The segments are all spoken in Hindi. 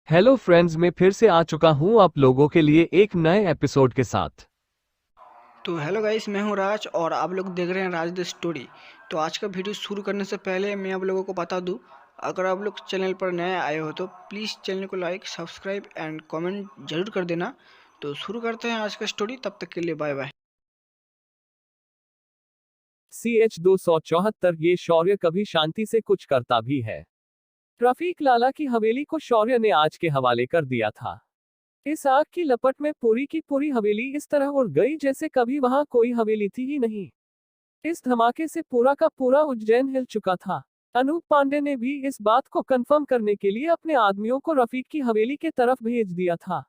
हेलो फ्रेंड्स, मैं फिर से आ चुका हूं आप लोगों के लिए एक नए एपिसोड के साथ। तो हेलो गाइस, मैं हूं राज और आप लोग देख रहे हैं राज द स्टोरी। तो आज का वीडियो शुरू करने से पहले मैं आप लोगों को बता दूं, अगर आप लोग चैनल पर नए आए हो तो प्लीज़ चैनल को लाइक सब्सक्राइब एंड कमेंट जरूर कर देना। तो शुरू करते हैं आज का स्टोरी, तब तक के लिए बाय बाय। CH 274 ये शौर्य कभी शांति से कुछ करता भी है। रफीक लाला की हवेली को शौर्य ने आज के हवाले कर दिया था। इस आग की लपट में पूरी की पूरी हवेली इस तरह उड़ गई जैसे कभी वहां कोई हवेली थी ही नहीं। इस धमाके से पूरा का पूरा उज्जैन हिल चुका था। अनूप पांडे ने भी इस बात को कंफर्म करने के लिए अपने आदमियों को रफीक की हवेली के तरफ भेज दिया था।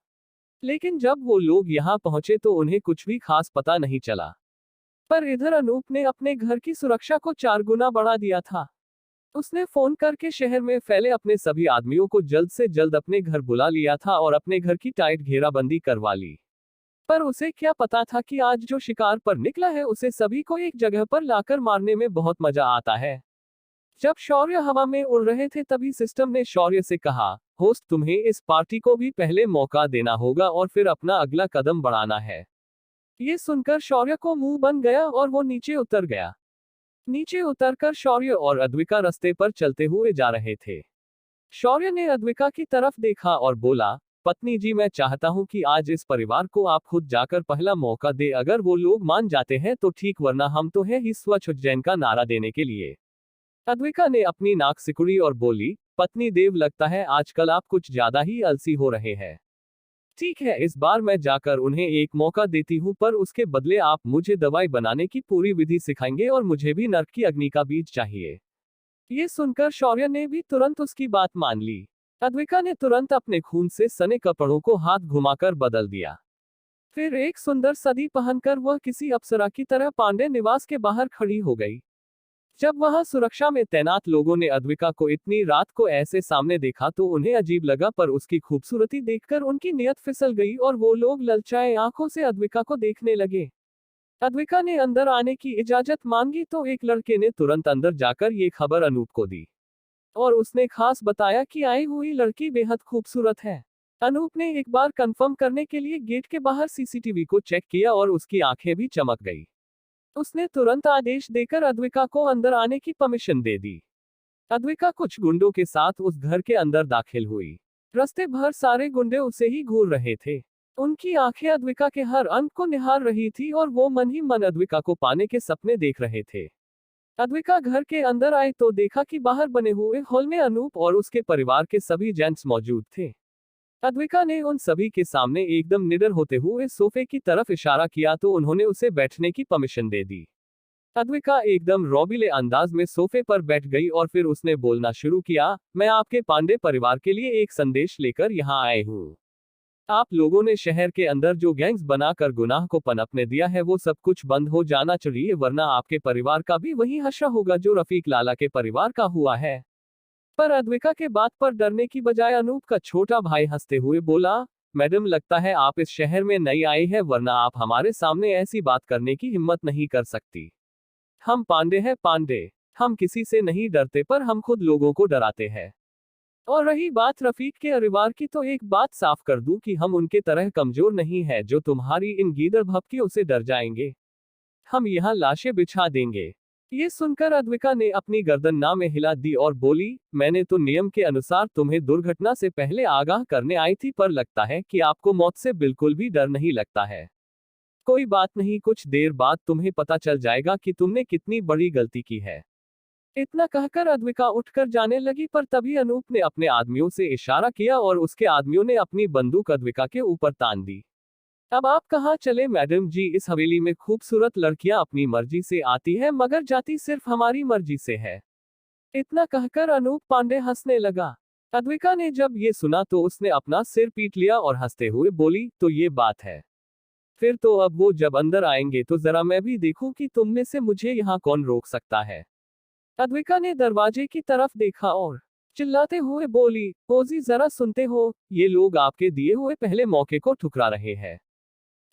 लेकिन जब वो लोग यहाँ पहुंचे तो उन्हें कुछ भी खास पता नहीं चला। पर इधर अनूप ने अपने घर की सुरक्षा को 4 गुना बढ़ा दिया था। उसने फोन करके शहर में फैले अपने सभी आदमियों को जल्द से जल्द अपने घर बुला लिया था और अपने घर की टाइट घेराबंदी करवा ली। पर उसे क्या पता था कि आज जो शिकार पर निकला है उसे सभी को एक जगह पर लाकर मारने में बहुत मजा आता है। जब शौर्य हवा में उड़ रहे थे तभी सिस्टम ने शौर्य से कहा, होस्ट तुम्हें इस पार्टी को भी पहले मौका देना होगा और फिर अपना अगला कदम बढ़ाना है। ये सुनकर शौर्य को मुंह बन गया और वो नीचे उतर गया। नीचे उतरकर शौर्य और अद्विका रास्ते पर चलते हुए जा रहे थे। शौर्य ने अद्विका की तरफ देखा और बोला, पत्नी जी मैं चाहता हूं कि आज इस परिवार को आप खुद जाकर पहला मौका दे, अगर वो लोग मान जाते हैं तो ठीक, वरना हम तो है ही स्वच्छ उज्जैन का नारा देने के लिए। अद्विका ने अपनी नाक सिकुड़ी और बोली, पत्नी देव लगता है आजकल आप कुछ ज्यादा ही आलसी हो रहे हैं। ठीक है, इस बार मैं जाकर उन्हें एक मौका देती हूँ, पर उसके बदले आप मुझे दवाई बनाने की पूरी विधि सिखाएंगे और मुझे भी नर्क की अग्नि का बीज चाहिए। ये सुनकर शौर्य ने भी तुरंत उसकी बात मान ली। अद्विका ने तुरंत अपने खून से सने कपड़ों को हाथ घुमाकर बदल दिया। फिर एक सुंदर सदी पहनकर वह किसी अप्सरा की तरह पांडे निवास के बाहर खड़ी हो गई। जब वहां सुरक्षा में तैनात लोगों ने अद्विका को इतनी रात को ऐसे सामने देखा तो उन्हें अजीब लगा, पर उसकी खूबसूरती देखकर उनकी नियत फिसल गई और वो लोग ललचाए आंखों से अद्विका को देखने लगे। अद्विका ने अंदर आने की इजाजत मांगी तो एक लड़के ने तुरंत अंदर जाकर ये खबर अनूप को दी और उसने खास बताया कि आई हुई लड़की बेहद खूबसूरत है। अनूप ने एक बार कंफर्म करने के लिए गेट के बाहर सीसीटीवी को चेक किया और उसकी आंखें भी चमक गई। उसने तुरंत आदेश देकर अद्विका को अंदर आने की परमिशन दे दी। अद्विका कुछ गुंडों के साथ उस घर के अंदर दाखिल हुई। रास्ते भर सारे गुंडे उसे ही घूर रहे थे। उनकी आंखें अद्विका के हर अंग को निहार रही थी और वो मन ही मन अद्विका को पाने के सपने देख रहे थे। अद्विका घर के अंदर आए तो देखा कि बाहर बने हुए हॉल में अनूप और उसके परिवार के सभी जेंट्स मौजूद थे। अद्विका ने उन सभी के सामने एकदम निडर होते हुए सोफे की तरफ इशारा किया तो उन्होंने उसे बैठने की परमिशन दे दी। अद्विका एकदम रौबीले अंदाज में सोफे पर बैठ गई और फिर उसने बोलना शुरू किया, मैं आपके पांडे परिवार के लिए एक संदेश लेकर यहाँ आए हूँ। आप लोगों ने शहर के अंदर जो गैंग्स बनाकर गुनाह को पनपने दिया है वो सब कुछ बंद हो जाना चाहिए, वरना आपके परिवार का भी वही हश्र होगा जो रफीक लाला के परिवार का हुआ है। पर अद्विका के बात पर डरने की बजाय अनूप का छोटा भाई हंसते हुए बोला, मैडम लगता है आप इस शहर में नई आई है, वरना आप हमारे सामने ऐसी बात करने की हिम्मत नहीं कर सकती। हम पांडे हैं पांडे। हम किसी से नहीं डरते, पर हम खुद लोगों को डराते हैं। और रही बात रफीक के परिवार की, तो एक बात साफ कर दूं कि हम उनके तरह कमजोर नहीं है जो तुम्हारी इन गीदड़ भभकियों से डर जाएंगे। हम यहाँ लाशें बिछा देंगे। ये सुनकर अद्विका ने अपनी गर्दन ना में हिला दी और बोली, मैंने तो नियम के अनुसार तुम्हें दुर्घटना से पहले आगाह करने आई थी, पर लगता है कि आपको मौत से बिल्कुल भी डर नहीं लगता है। कोई बात नहीं, कुछ देर बाद तुम्हें पता चल जाएगा कि तुमने कितनी बड़ी गलती की है। इतना कहकर अद्विका उठकर जाने लगी, पर तभी अनूप ने अपने आदमियों से इशारा किया और उसके आदमियों ने अपनी बंदूक अद्विका के ऊपर तान दी। अब आप कहाँ चले मैडम जी, इस हवेली में खूबसूरत लड़कियां अपनी मर्जी से आती है मगर जाती सिर्फ हमारी मर्जी से है। इतना कहकर अनूप पांडे हंसने लगा। अद्विका ने जब ये सुना तो उसने अपना सिर पीट लिया और हंसते हुए बोली, तो ये बात है। फिर तो अब वो जब अंदर आएंगे तो जरा मैं भी देखूं कि तुम में से मुझे यहाँ कौन रोक सकता है। अद्विका ने दरवाजे की तरफ देखा और चिल्लाते हुए बोली, ओजी जरा सुनते हो, ये लोग आपके दिए हुए पहले मौके को ठुकरा रहे हैं।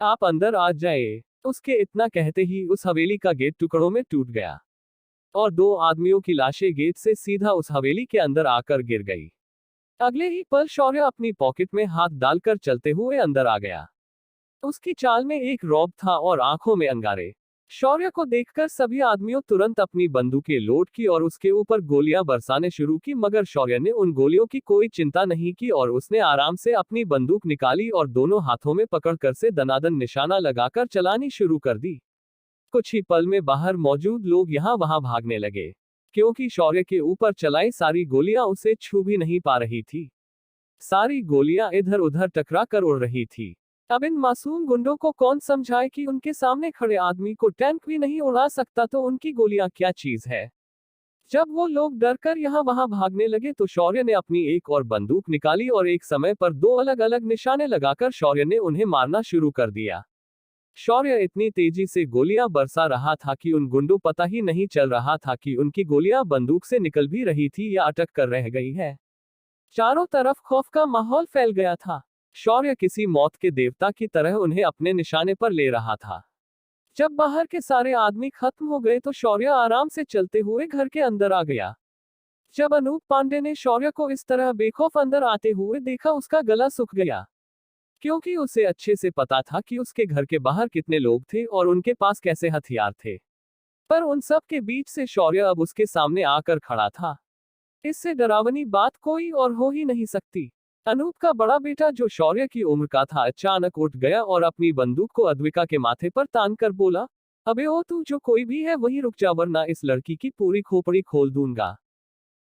आप अंदर आ जाए। उसके इतना कहते ही उस हवेली का गेट टुकड़ों में टूट गया और दो आदमियों की लाशें गेट से सीधा उस हवेली के अंदर आकर गिर गई। अगले ही पल शौर्य अपनी पॉकेट में हाथ डालकर चलते हुए अंदर आ गया। उसकी चाल में एक रौब था और आंखों में अंगारे। शौर्य को देखकर सभी आदमियों तुरंत अपनी बंदूकें लोड की और उसके ऊपर गोलियां बरसाने शुरू की, मगर शौर्य ने उन गोलियों की कोई चिंता नहीं की और उसने आराम से अपनी बंदूक निकाली और दोनों हाथों में पकड़कर से दनादन निशाना लगाकर चलानी शुरू कर दी। कुछ ही पल में बाहर मौजूद लोग यहाँ वहां भागने लगे, क्योंकि शौर्य के ऊपर चलाई सारी गोलियां उसे छू भी नहीं पा रही थी। सारी गोलियां इधर उधर टकरा कर उड़ रही थी। अब इन मासूम गुंडों को कौन समझाए कि उनके सामने खड़े आदमी को टैंक भी नहीं उड़ा सकता तो उनकी गोलियां क्या चीज है। जब वो लोग डर कर यहाँ वहां भागने लगे तो शौर्य ने अपनी एक और बंदूक निकाली और एक समय पर दो अलग अलग निशाने लगाकर शौर्य ने उन्हें मारना शुरू कर दिया। शौर्य इतनी तेजी से गोलियां बरसा रहा था कि उन गुंडों पता ही नहीं चल रहा था कि उनकी गोलियां बंदूक से निकल भी रही थी या अटक कर रह गई है। चारों तरफ खौफ का माहौल फैल गया था। शौर्य किसी मौत के देवता की तरह उन्हें अपने निशाने पर ले रहा था। जब बाहर के सारे आदमी खत्म हो गए तो शौर्य आराम से चलते हुए घर के अंदर आ गया। जब अनूप पांडे ने शौर्य को इस तरह बेखौफ अंदर आते हुए देखा, उसका गला सूख गया, क्योंकि उसे अच्छे से पता था कि उसके घर के बाहर कितने लोग थे और उनके पास कैसे हथियार थे। पर उन सब के बीच से शौर्य अब उसके सामने आकर खड़ा था। इससे डरावनी बात कोई और हो ही नहीं सकती। अनूप का बड़ा बेटा, जो शौर्य की उम्र का था, अचानक उठ गया और अपनी बंदूक को अद्विका के माथे पर तान कर बोला, अबे ओ तू जो कोई भी है वही रुक जा, वरना इस लड़की की पूरी खोपड़ी खोल दूंगा।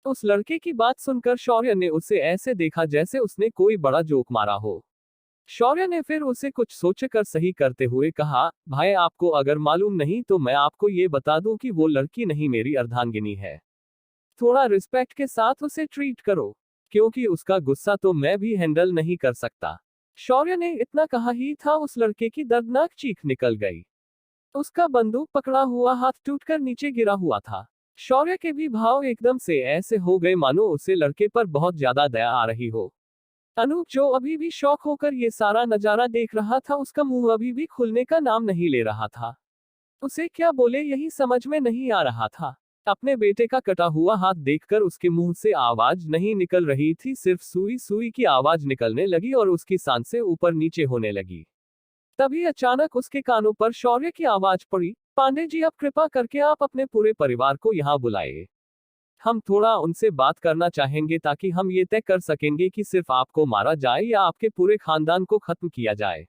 उस लड़के की बात सुनकर शौर्य ने उसे ऐसे देखा जैसे उसने कोई बड़ा जोक मारा हो। शौर्य ने फिर उसे कुछ सोचकर सही करते हुए कहा, भाई आपको अगर मालूम नहीं तो मैं आपको ये बता दूं कि वो लड़की नहीं, मेरी अर्धांगिनी है। थोड़ा रिस्पेक्ट के साथ उसे ट्रीट करो, क्योंकि उसका गुस्सा तो मैं भी हैंडल नहीं कर सकता। शौर्य ने इतना कहा ही था उस लड़के की दर्दनाक चीख निकल गई। उसका बंदूक पकड़ा हुआ हाथ टूटकर नीचे गिरा हुआ था। शौर्य के भी भाव एकदम से ऐसे हो गए मानो उसे लड़के पर बहुत ज्यादा दया आ रही हो। अनूप, जो अभी भी शौक होकर ये सारा नजारा देख रहा था, उसका मुंह अभी भी खुलने का नाम नहीं ले रहा था। उसे क्या बोले यही समझ में नहीं आ रहा था। अपने बेटे का कटा हुआ हाथ देखकर उसके मुंह से आवाज नहीं निकल रही थी, सिर्फ सुई सुई की आवाज निकलने लगी और उसकी सांसें ऊपर नीचे होने लगी। तभी अचानक उसके कानों पर शौर्य की आवाज पड़ी, पांडे जी अब कृपा करके आप अपने पूरे परिवार को यहाँ बुलाए। हम थोड़ा उनसे बात करना चाहेंगे ताकि हम ये तय कर सकेंगे कि सिर्फ आपको मारा जाए या आपके पूरे खानदान को खत्म किया जाए।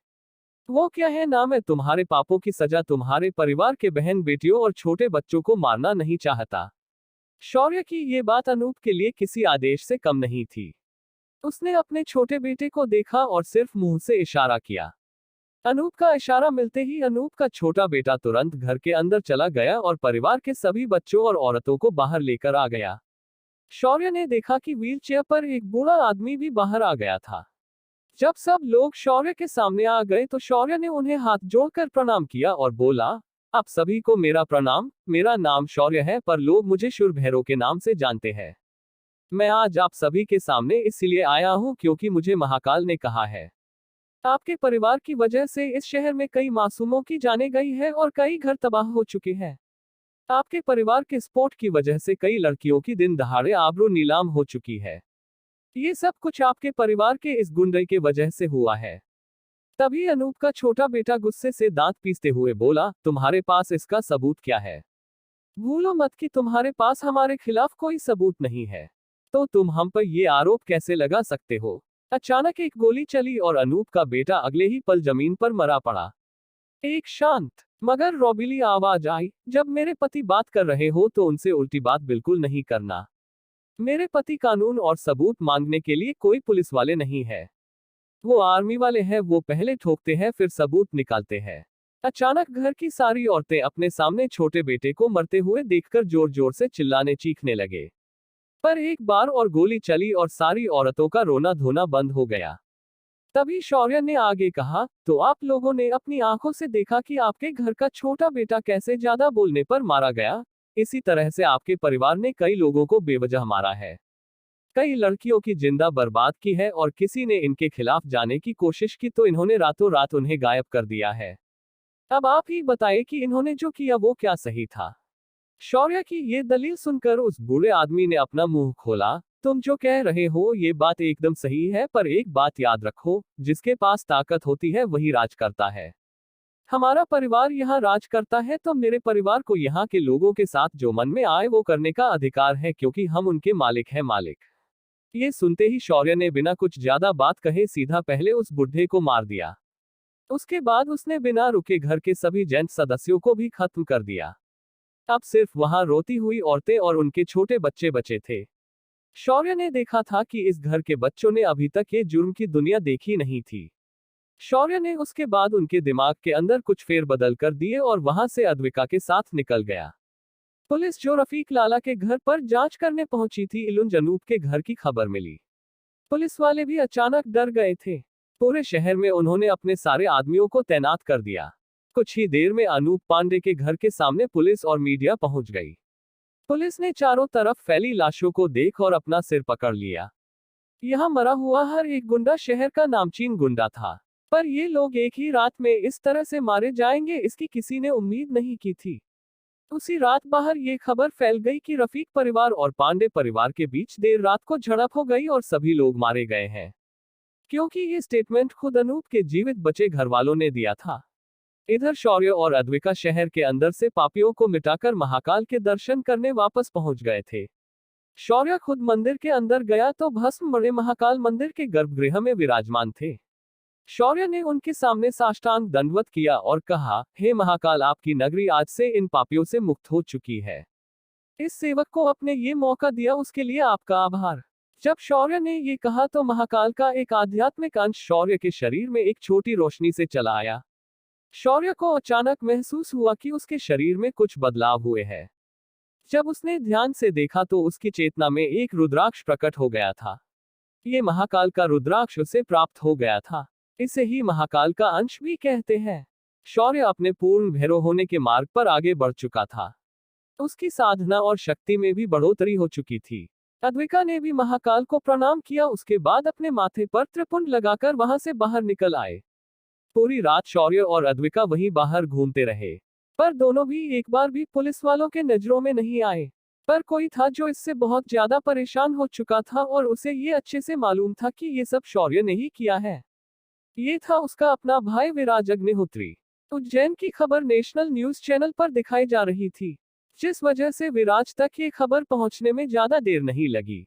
वो क्या है ना, मैं तुम्हारे पापों की सजा तुम्हारे परिवार के बहन बेटियों और छोटे बच्चों को मारना नहीं चाहता। शौर्य की ये बात अनूप के लिए किसी आदेश से कम नहीं थी। उसने अपने छोटे बेटे को देखा और सिर्फ मुंह से इशारा किया। अनूप का इशारा मिलते ही अनूप का छोटा बेटा तुरंत घर के अंदर चला गया और परिवार के सभी बच्चों और औरतों को बाहर लेकर आ गया। शौर्य ने देखा कि व्हीलचेयर पर एक बूढ़ा आदमी भी बाहर आ गया था। जब सब लोग शौर्य के सामने आ गए तो शौर्य ने उन्हें हाथ जोड़कर प्रणाम किया और बोला, आप सभी को मेरा प्रणाम। मेरा नाम शौर्य है, पर लोग मुझे शूरभैरव के नाम से जानते हैं। मैं आज आप सभी के सामने इसलिए आया हूं क्योंकि मुझे महाकाल ने कहा है, आपके परिवार की वजह से इस शहर में कई मासूमों की जाने गई है और कई घर तबाह हो चुके हैं। आपके परिवार के स्पोर्ट की वजह से कई लड़कियों की दिन दहाड़े आबरू नीलाम हो चुकी है। ये सब कुछ आपके परिवार के इस गुंडे के वजह से हुआ है। तभी अनूप का छोटा बेटा गुस्से से दांत पीसते हुए बोला, तुम्हारे पास इसका सबूत क्या है? भूलो मत कि तुम्हारे पास हमारे खिलाफ कोई सबूत नहीं है, तो तुम हम पर ये आरोप कैसे लगा सकते हो? अचानक एक गोली चली और अनूप का बेटा अगले ही पल जमीन पर मरा पड़ा। एक शांत मगर रौबीली आवाज आई, जब मेरे पति बात कर रहे हो तो उनसे उल्टी बात बिल्कुल नहीं करना। मेरे पति कानून और सबूत मांगने के लिए कोई पुलिस वाले नहीं है, वो आर्मी वाले हैं। वो पहले ठोकते हैं फिर सबूत निकालते हैं। अचानक घर की सारी औरतें अपने सामने छोटे बेटे को मरते हुए देखकर जोर जोर से चिल्लाने चीखने लगे। पर एक बार और गोली चली और सारी औरतों का रोना धोना बंद हो गया। तभी शौर्य ने आगे कहा, तो आप लोगों ने अपनी आंखों से देखा कि आपके घर का छोटा बेटा कैसे ज्यादा बोलने पर मारा गया। इसी तरह से आपके परिवार ने कई लोगों को बेवजह मारा है, कई लड़कियों की जिंदा बर्बाद की है और किसी ने इनके खिलाफ जाने की कोशिश की तो इन्होंने रातों रात उन्हें गायब कर दिया है। अब आप ही बताइए कि इन्होंने जो किया वो क्या सही था? शौर्य की ये दलील सुनकर उस बूढ़े आदमी ने अपना मुंह खोला, तुम जो कह रहे हो ये बात एकदम सही है, पर एक बात याद रखो, जिसके पास ताकत होती है वही राज करता है। हमारा परिवार यहाँ राज करता है, तो मेरे परिवार को यहाँ के लोगों के साथ जो मन में आए वो करने का अधिकार है, क्योंकि हम उनके मालिक हैं मालिक। ये सुनते ही शौर्य ने बिना कुछ ज्यादा बात कहे सीधा पहले उस बुढ़े को मार दिया। उसके बाद उसने बिना रुके घर के सभी जेंट सदस्यों को भी खत्म कर दिया। अब सिर्फ वहां रोती हुई औरतें और उनके छोटे बच्चे बचे थे। शौर्य ने देखा था कि इस घर के बच्चों ने अभी तक ये जुर्म की दुनिया देखी नहीं थी। शौर्य ने उसके बाद उनके दिमाग के अंदर कुछ फेरबदल कर दिए और वहां से अद्विका के साथ निकल गया। पुलिस जो रफीक लाला के घर पर जांच करने पहुंची थी, इलुंज अनूप के घर की खबर मिली। पुलिस वाले भी अचानक डर गए थे। पूरे शहर में उन्होंने अपने सारे आदमियों को तैनात कर दिया। कुछ ही देर में अनूप पांडे के घर के सामने पुलिस और मीडिया पहुंच गई। पुलिस ने चारों तरफ फैली लाशों को देख और अपना सिर पकड़ लिया। यहाँ मरा हुआ हर एक गुंडा शहर का नामचीन गुंडा था, पर ये लोग एक ही रात में इस तरह से मारे जाएंगे इसकी किसी ने उम्मीद नहीं की थी। उसी रात बाहर ये खबर फैल गई कि रफीक परिवार और पांडे परिवार के बीच देर रात को झड़प हो गई और सभी लोग मारे गए हैं। क्योंकि ये स्टेटमेंट खुद अनूप के जीवित बचे घरवालों ने दिया था। इधर शौर्य और अद्विका शहर के अंदर से पापियों को मिटाकर महाकाल के दर्शन करने वापस पहुंच गए थे। शौर्य खुद मंदिर के अंदर गया तो भस्म बड़े महाकाल मंदिर के गर्भगृह में विराजमान थे। शौर्य ने उनके सामने साष्टांग दंडवत किया और कहा, हे महाकाल, आपकी नगरी आज से इन पापियों से मुक्त हो चुकी है। इस सेवक को आपने ये मौका दिया, उसके लिए आपका आभार। जब शौर्य ने ये कहा तो महाकाल का एक आध्यात्मिक अंश शौर्य के शरीर में एक छोटी रोशनी से चला आया। शौर्य को अचानक महसूस हुआ कि उसके शरीर में कुछ बदलाव हुए हैं। जब उसने ध्यान से देखा तो उसकी चेतना में एक रुद्राक्ष प्रकट हो गया था। ये महाकाल का रुद्राक्ष उसे प्राप्त हो गया था। इसे ही महाकाल का अंश भी कहते हैं। शौर्य अपने पूर्ण भैरव होने के मार्ग पर आगे बढ़ चुका था। उसकी साधना और शक्ति में भी बढ़ोतरी हो चुकी थी। अद्विका ने भी महाकाल को प्रणाम किया, उसके बाद अपने माथे पर त्रिपुंड लगाकर वहां से बाहर निकल आए। पूरी रात शौर्य और अद्विका वहीं बाहर घूमते रहे, पर दोनों भी एक बार भी पुलिस वालों के नजरों में नहीं आए। पर कोई था जो इससे बहुत ज्यादा परेशान हो चुका था और उसे ये अच्छे से मालूम था कि ये सब शौर्य ने ही किया है। ये था उसका अपना भाई विराज अग्निहोत्री। उज्जैन की खबर नेशनल न्यूज चैनल पर दिखाई जा रही थी, जिस वजह से विराज तक ये खबर पहुंचने में ज्यादा देर नहीं लगी।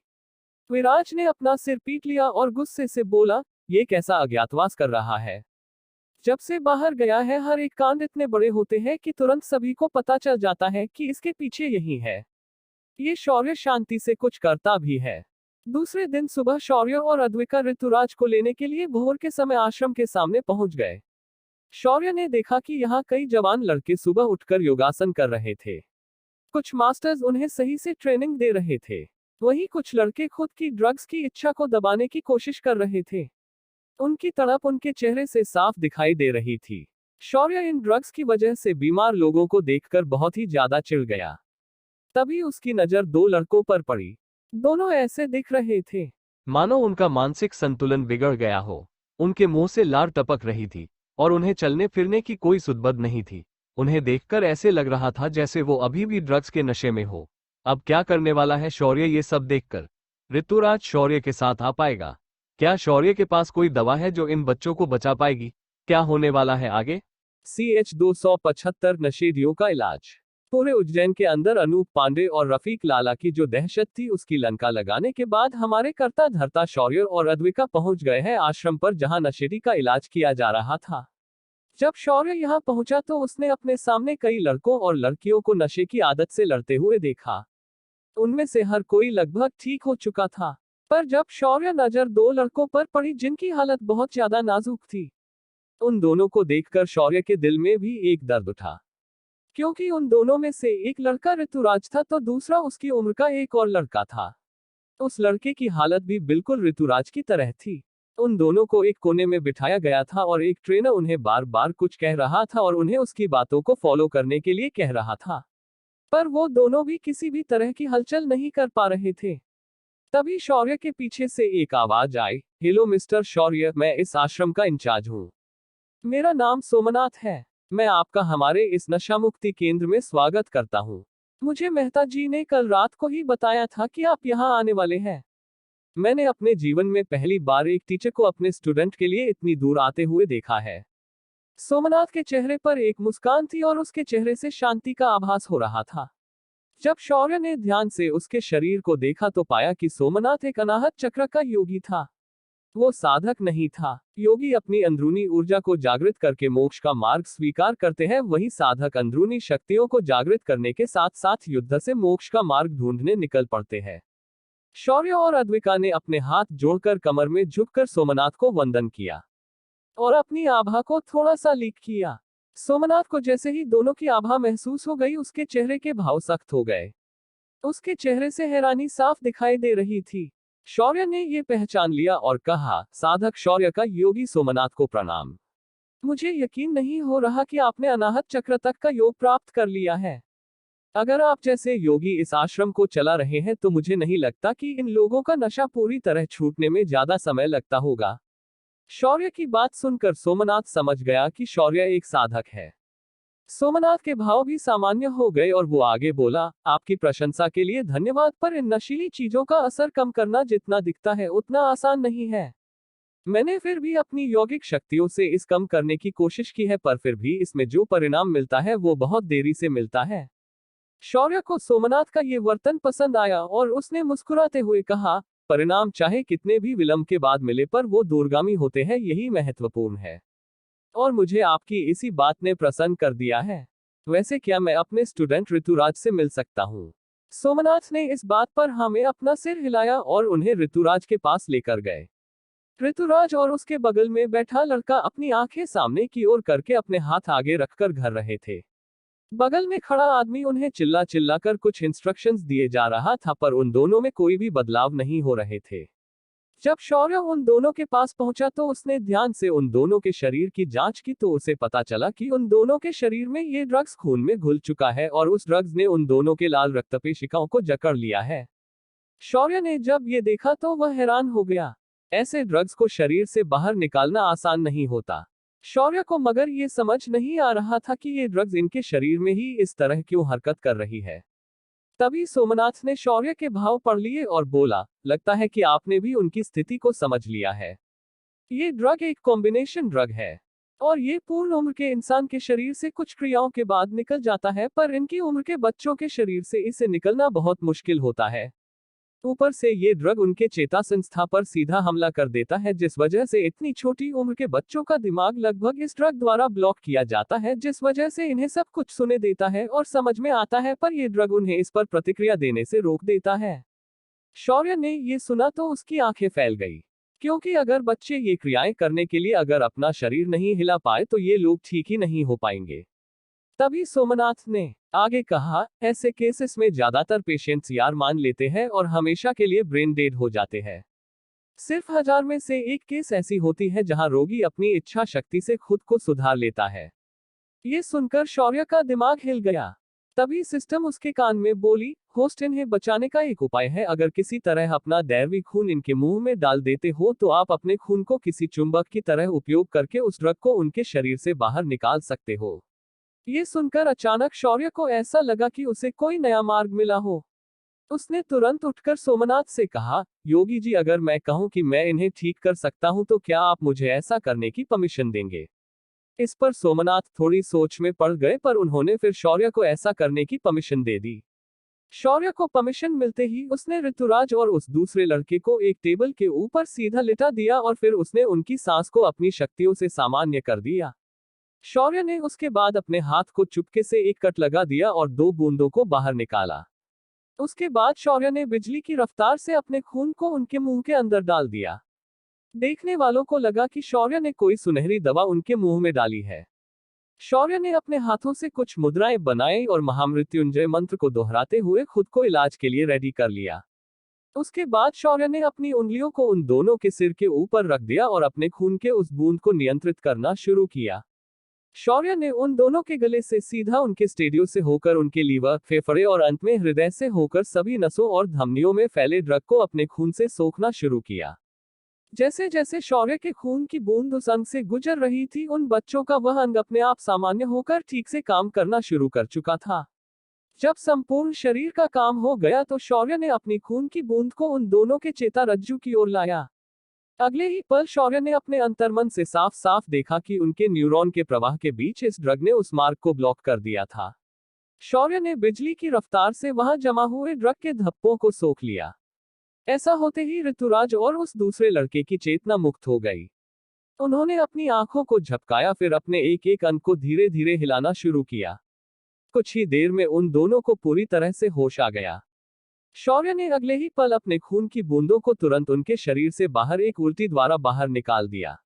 विराज ने अपना सिर पीट लिया और गुस्से से बोला, ये कैसा अज्ञातवास कर रहा है। जब से बाहर गया है हर एक कांड इतने बड़े होते हैं कि तुरंत सभी को पता चल जाता है कि इसके पीछे यही है। ये शौर्य शांति से कुछ करता भी है। दूसरे दिन सुबह शौर्य और अद्विका ऋतुराज को लेने के लिए भोर के समय आश्रम के सामने पहुंच गए। शौर्य ने देखा कि यहाँ कई जवान लड़के सुबह उठकर योगासन कर रहे थे। कुछ मास्टर्स उन्हें सही से ट्रेनिंग दे रहे थे, वहीं कुछ लड़के खुद की ड्रग्स की इच्छा को दबाने की कोशिश कर रहे थे। उनकी तड़प उनके चेहरे से साफ दिखाई दे रही थी। शौर्य इन ड्रग्स की वजह से बीमार लोगों को देखकर बहुत ही ज्यादा चिढ़ गया। तभी उसकी नजर दो लड़कों पर पड़ी। दोनों ऐसे दिख रहे थे मानो उनका मानसिक संतुलन बिगड़ गया हो। उनके मुंह से लार टपक रही थी और उन्हें चलने फिरने की कोई सुधबद नहीं थी। उन्हें देखकर ऐसे लग रहा था जैसे वो अभी भी ड्रग्स के नशे में हो। अब क्या करने वाला है शौर्य ये सब देखकर? ऋतुराज शौर्य के साथ आ पाएगा? क्या शौर्य के पास कोई दवा है जो इन बच्चों को बचा पाएगी? क्या होने वाला है आगे? CH-275 नशेड़ियों का इलाज। पूरे उज्जैन के अंदर अनूप पांडे और रफीक लाला की जो दहशत थी उसकी लंका लगाने के बाद हमारे कर्ता धर्ता शौर्य और अद्विका पहुंच गए हैं आश्रम पर, जहां नशेड़ी का इलाज किया जा रहा था। जब शौर्य यहां पहुंचा तो उसने अपने सामने कई लड़कों और लड़कियों को नशे की आदत से लड़ते हुए देखा। उनमें से हर कोई लगभग ठीक हो चुका था, पर जब शौर्य नजर दो लड़कों पर पड़ी जिनकी हालत बहुत ज्यादा नाजुक थी, उन दोनों को देखकर शौर्य के दिल में भी एक दर्द उठा। क्योंकि उन दोनों में से एक लड़का ऋतुराज था तो दूसरा उसकी उम्र का एक और लड़का था। उस लड़के की हालत भी बिल्कुल ऋतुराज की तरह थी। उन दोनों को एक कोने में बिठाया गया था और एक ट्रेनर उन्हें बार बार कुछ कह रहा था और उन्हें उसकी बातों को फॉलो करने के लिए कह रहा था, पर वो दोनों भी किसी भी तरह की हलचल नहीं कर पा रहे थे। तभी शौर्य के पीछे से एक आवाज आई, हेलो मिस्टर शौर्य, मैं इस आश्रम का इंचार्ज हूँ। मेरा नाम सोमनाथ है। मैं आपका हमारे इस नशा मुक्ति केंद्र में स्वागत करता हूँ। मुझे मेहता जी ने कल रात को ही बताया था कि आप यहाँ आने वाले हैं। मैंने अपने जीवन में पहली बार एक टीचर को अपने स्टूडेंट के लिए इतनी दूर आते हुए देखा है। सोमनाथ के चेहरे पर एक मुस्कान थी और उसके चेहरे से शांति का आभास हो रहा था। जब शौर्य ने ध्यान से उसके शरीर को देखा तो पाया कि सोमनाथ एक अनाहत चक्र का योगी था। वो साधक नहीं था। योगी अपनी अंदरूनी ऊर्जा को जागृत करके मोक्ष का मार्ग स्वीकार करते हैं, वही साधक अंदरूनी शक्तियों को जागृत करने के साथ साथ युद्ध से मोक्ष का मार्ग ढूंढने निकल पड़ते हैं। शौर्य और अद्विका ने अपने हाथ जोड़कर कमर में झुककर सोमनाथ को वंदन किया और अपनी आभा को थोड़ा सा लीक किया। सोमनाथ को जैसे ही दोनों की आभा महसूस हो गई, उसके चेहरे के भाव सख्त हो गए। उसके चेहरे से हैरानी साफ दिखाई दे रही थी। शौर्य ने यह पहचान लिया और कहा, साधक शौर्य का योगी सोमनाथ को प्रणाम। मुझे यकीन नहीं हो रहा कि आपने अनाहत चक्र तक का योग प्राप्त कर लिया है। अगर आप जैसे योगी इस आश्रम को चला रहे हैं तो मुझे नहीं लगता कि इन लोगों का नशा पूरी तरह छूटने में ज्यादा समय लगता होगा। शौर्य की बात सुनकर सोमनाथ समझ गया कि शौर्य एक साधक है। सोमनाथ के भाव भी सामान्य हो गए और वो आगे बोला, आपकी प्रशंसा के लिए धन्यवाद, पर इन नशीली चीजों का असर कम करना जितना दिखता है उतना आसान नहीं है। मैंने फिर भी अपनी यौगिक शक्तियों से इस कम करने की कोशिश की है, पर फिर भी इसमें जो परिणाम मिलता है वो बहुत देरी से मिलता है। शौर्य को सोमनाथ का ये वर्तन पसंद आया और उसने मुस्कुराते हुए कहा, परिणाम चाहे कितने भी विलंब के बाद मिले पर वो दूरगामी होते हैं, यही महत्वपूर्ण है। और मुझे आपकी इसी बात ने प्रसन्न कर दिया है। वैसे क्या मैं अपने स्टूडेंट ऋतुराज से मिल सकता हूँ? सोमनाथ ने इस बात पर हमें अपना सिर हिलाया और उन्हें ऋतुराज के पास लेकर गए। ऋतुराज और उसके बगल में बैठा लड़का अपनी आंखें सामने की ओर करके अपने हाथ आगे रखकर घर रहे थे। बगल में खड़ा आदमी उन्हें चिल्ला चिल्ला कर कुछ इंस्ट्रक्शंस दिए जा रहा था, पर उन दोनों में कोई भी बदलाव नहीं हो रहे थे। जब शौर्य उन दोनों के पास पहुंचा तो उसने ध्यान से उन दोनों के शरीर की जांच की तो उसे पता चला कि उन दोनों के शरीर में ये ड्रग्स खून में घुल चुका है और उस ड्रग्स ने उन दोनों के लाल रक्तपेशिकाओं को जकड़ लिया है। शौर्य ने जब ये देखा तो वह हैरान हो गया। ऐसे ड्रग्स को शरीर से बाहर निकालना आसान नहीं होता। शौर्य को मगर ये समझ नहीं आ रहा था कि ये ड्रग्स इनके शरीर में ही इस तरह क्यों हरकत कर रही है। तभी सोमनाथ ने शौर्य के भाव पढ़ लिए और बोला, लगता है कि आपने भी उनकी स्थिति को समझ लिया है। ये ड्रग एक कॉम्बिनेशन ड्रग है और ये पूर्ण उम्र के इंसान के शरीर से कुछ क्रियाओं के बाद निकल जाता है, पर इनकी उम्र के बच्चों के शरीर से इसे निकलना बहुत मुश्किल होता है। ऊपर से ये ड्रग उनके चेता संस्था पर सीधा हमला कर देता है, जिस वजह से इतनी छोटी उम्र के बच्चों का दिमाग लगभग इस ड्रग द्वारा ब्लॉक किया जाता है, जिस वजह से इन्हें सब कुछ सुने देता है और समझ में आता है, पर यह ड्रग उन्हें इस पर प्रतिक्रिया देने से रोक देता है। शौर्य ने ये सुना तो उसकी आंखें फैल गई, क्योंकि अगर बच्चे ये क्रियाएं करने के लिए अगर अपना शरीर नहीं हिला पाए तो ये लोग ठीक ही नहीं हो पाएंगे। तभी सोमनाथ ने आगे कहा, ऐसे केसेस में ज्यादातर पेशेंट्स यार मान लेते हैं और हमेशा के लिए ब्रेन डेड हो जाते हैं। सिर्फ 1000 में से एक केस ऐसी होती है जहां रोगी अपनी इच्छा शक्ति से खुद को सुधार लेता है। ये सुनकर शौर्य का दिमाग हिल गया। तभी सिस्टम उसके कान में बोली, होस्ट, इन्हें बचाने का एक उपाय है। अगर किसी तरह अपना दैवी खून इनके मुंह में डाल देते हो तो आप अपने खून को किसी चुंबक की तरह उपयोग करके उस ड्रग को उनके शरीर से बाहर निकाल सकते हो। ये सुनकर अचानक शौर्य को ऐसा लगा कि उसे कोई नया मार्ग मिला हो। उसने तुरंत उठकर सोमनाथ से कहा, योगी जी, अगर मैं कहूं कि मैं इन्हें ठीक कर सकता हूं तो क्या आप मुझे ऐसा करने की परमिशन देंगे? इस पर सोमनाथ थोड़ी सोच में पड़ गए, पर उन्होंने फिर शौर्य को ऐसा करने की परमिशन दे दी। शौर्य को परमिशन मिलते ही उसने ऋतुराज और उस दूसरे लड़के को एक टेबल के ऊपर सीधा लिटा दिया और फिर उसने उनकी सांस को अपनी शक्तियों से सामान्य कर दिया। शौर्य ने उसके बाद अपने हाथ को चुपके से एक कट लगा दिया और 2 बूंदों को बाहर निकाला। उसके बाद शौर्य ने बिजली की रफ्तार से अपने खून को उनके मुंह के अंदर डाल दिया। देखने वालों को लगा कि शौर्य ने कोई सुनहरी दवा उनके मुंह में डाली है। शौर्य ने अपने हाथों से कुछ मुद्राएं बनाई और महामृत्युंजय मंत्र को दोहराते हुए खुद को इलाज के लिए रेडी कर लिया। उसके बाद शौर्य ने अपनी उंगलियों को उन दोनों के सिर के ऊपर रख दिया और अपने खून के उस बूंद को नियंत्रित करना शुरू किया। शौर्य ने उन दोनों के गले से सीधा उनके स्टेडियो से होकर उनके लीवर, फेफड़े और अंत में हृदय से होकर सभी नसों और धमनियों में फैले ड्रग को अपने खून से सोखना शुरू किया। जैसे जैसे शौर्य के खून की बूंद उस अंग से गुजर रही थी, उन बच्चों का वह अंग अपने आप सामान्य होकर ठीक से काम करना शुरू कर चुका था। जब संपूर्ण शरीर का काम हो गया तो शौर्य ने अपनी खून की बूंद को उन दोनों के चेता रज्जु की ओर लाया। अगले ही पल शौर्य ने अपने अंतर्मन से साफ साफ देखा कि उनके न्यूरॉन के प्रवाह के बीच इस ड्रग ने उस मार्ग को ब्लॉक कर दिया था। शौर्य ने बिजली की रफ्तार से वहां जमा हुए ड्रग के धब्बों को सोख लिया। ऐसा होते ही ऋतुराज और उस दूसरे लड़के की चेतना मुक्त हो गई। उन्होंने अपनी आंखों को झपकाया, फिर अपने एक एक अंग को धीरे धीरे हिलाना शुरू किया। कुछ ही देर में उन दोनों को पूरी तरह से होश आ गया। शौर्य ने अगले ही पल अपने खून की बूंदों को तुरंत उनके शरीर से बाहर एक उल्टी द्वारा बाहर निकाल दिया।